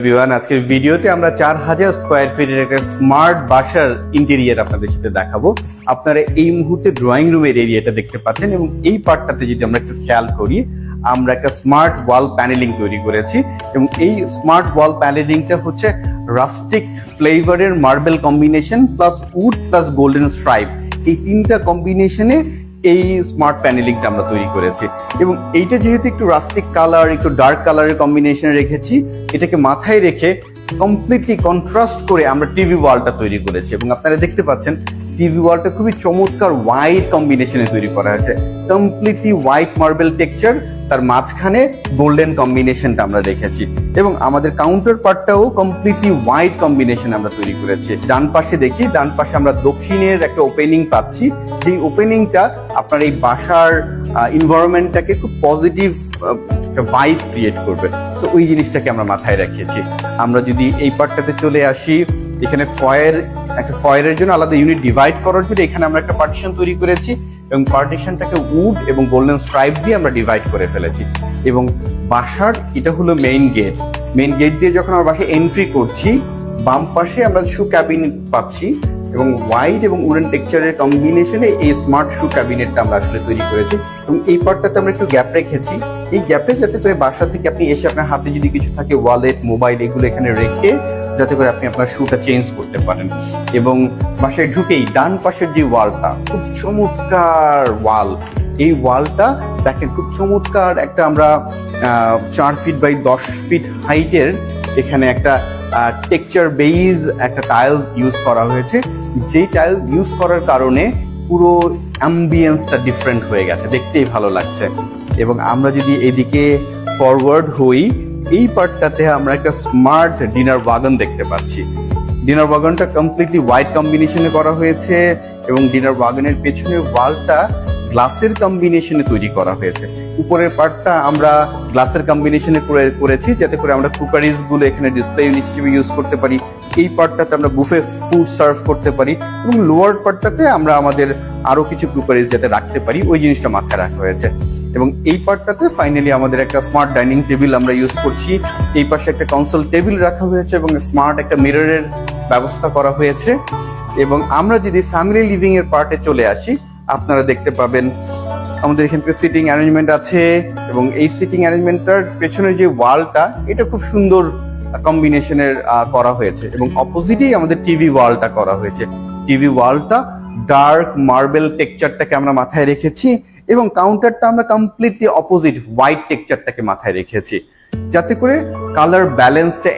Everyone, আজকের ভিডিওতে আমরা 4000 স্কয়ার ফিটের একটা স্মার্ট বাসার ইন্টেরিয়র আপনাদের সাথে দেখাবো। আপনারা এই মুহূর্তে ড্রয়িং রুমের এরিয়াটা দেখতে পাচ্ছেন এবং এই পার্টটাতে যদি আমরা একটু খেয়াল করি, আমরা একটা স্মার্ট ওয়াল প্যানেলিং তৈরি করেছি এবং এই স্মার্ট ওয়াল প্যানেলিংটা হচ্ছে রাস্টিক ফ্লেভারের marble combination plus wood plus golden stripe, এই তিনটা কম্বিনেশনে এই স্মার্ট প্যানেলিংটা আমরা তৈরি করেছি। এবং এইটা যেহেতু একটু রাস্টিক কালার, একটু ডার্ক কালারের কম্বিনেশনে রেখেছি, এটাকে মাথায় রেখে কমপ্লিটলি কন্ট্রাস্ট করে আমরা টিভি ওয়ালটা তৈরি করেছি। এবং আপনারা দেখতে পাচ্ছেন টিভি ওয়ালটা খুবই চমৎকার হোয়াইট কম্বিনেশনে তৈরি করা হয়েছে, কমপ্লিটলি হোয়াইট মার্বেল টেক্সচার, তার মাঝখানে গোল্ডেন কম্বিনেশনটা আমরা রেখেছি। এবং আমাদের কাউন্টার পার্টটাও কমপ্লিটলি হোয়াইট কম্বিনেশন আমরা তৈরি করেছি। ডান পাশে দেখি, ডান পাশে আমরা দক্ষিণের একটা ওপেনিং পাচ্ছি, যে ওপেনিংটা আপনার এই বাসার এনভায়রনমেন্টটাকে খুব পজিটিভ ভাইব ক্রিয়েট করবে। সো ওই জিনিসটাকে আমরা মাথায় রেখেছি। আমরা যদি এই পার্টটাতে চলে আসি, এখানে ফয়েরের জন্য আলাদা ইউনিট ডিভাইড করার জন্য এখানে আমরা একটা পার্টিশন তৈরি করেছি এবং পার্টিশনটাকে উড এবং গোল্ডেন স্ট্রাইপ দিয়ে আমরা ডিভাইড করে ফেলেছি। এবং বাসার এটা হলো মেইন গেট। মেইন গেট দিয়ে যখন আমরা বাসায় এন্ট্রি করছি, বাম পাশে আমরা শু ক্যাবিনেট পাচ্ছি এবং হোয়াইট এবং উডেন টেক্সচারের কম্বিনেশনে এই স্মার্ট শু ক্যাবিনেটটা আমরা আসলে তৈরি করেছি। এবং এই পার্টটাতে আমরা একটু গ্যাপ রেখেছি, এই গ্যাপে যাতে করে বাসা থেকে আপনি এসে আপনার হাতে যদি কিছু থাকে, ওয়ালেট, মোবাইল, এগুলো এখানে রেখে যাতে করে আপনি আপনার শুটা চেঞ্জ করতে পারেন। এবং বাসায় ঢুকেই ডান পাশের যে ওয়ালটা, খুব চমৎকার ওয়াল, এই ওয়ালটা দেখেন খুব চমৎকার একটা আমরা 4 ফিট বাই 10 ফিট হাইটের এখানে একটা টেক্সচার বেইজ একটা টাইল ইউজ করা হয়েছে, যে টাইল ইউজ করার কারণে পুরো অ্যাম্বিয়েন্সটা ডিফারেন্ট হয়ে গেছে, দেখতেই ভালো লাগছে। এবং আমরা যদি এদিকে ফরওয়ার্ড হই, এই পার্টটাতে আমরা একটা স্মার্ট ডিনার ওয়াগন দেখতে পাচ্ছি। ডিনার ওয়াগনটা কমপ্লিটলি হোয়াইট কম্বিনেশনে করা হয়েছে এবং ডিনার ওয়াগনের পেছনের ওয়ালটা গ্লাসের কম্বিনেশনে তৈরি করা হয়েছে। উপরের পার্টটা আমরা গ্লাসের কম্বিনেশনে করেছি যাতে করে আমরা কুকারিজ গুলো এখানে ডিসপ্লে ইউনিট হিসেবে ইউজ করতে পারি। এই পার্টটাতে আমরা বুফে ফুড সার্ভ করতে পারি এবং লোয়ার পার্টটাতে আমরা আমাদের আরো কিছু কুকারিজ যাতে রাখতে পারি, ওই জিনিসটা মাথায় রাখা হয়েছে। এবং এই পার্টটাতে ফাইনালি আমাদের একটা স্মার্ট ডাইনিং টেবিল আমরা ইউজ করছি। এই পাশে একটা কনসোল টেবিল রাখা হয়েছে এবং স্মার্ট একটা মিররের ব্যবস্থা করা হয়েছে। এবং আমরা যদি ফ্যামিলি লিভিং এর পার্টে চলে আসি, আপনারা দেখতে পাবেন আমাদের এখান থেকে সিটিং অ্যারেঞ্জমেন্ট আছে এবং এই সিটিং অ্যারেঞ্জমেন্টটার পেছনের যে ওয়ালটা, এটা খুব সুন্দর কম্বিনেশনের করা হয়েছে এবং অপোজিটেই আমাদের টিভি ওয়ালটা করা হয়েছে। টিভি ওয়ালটা ডার্ক মার্বেল টেক্সচারটাকে আমরা মাথায় রেখেছি এবং কাউন্টারটা আমরা কমপ্লিটলি অপোজিট হোয়াইট টেক্সচারটাকে মাথায় রেখেছি, যাতে করে কালার ব্যালেন্সটা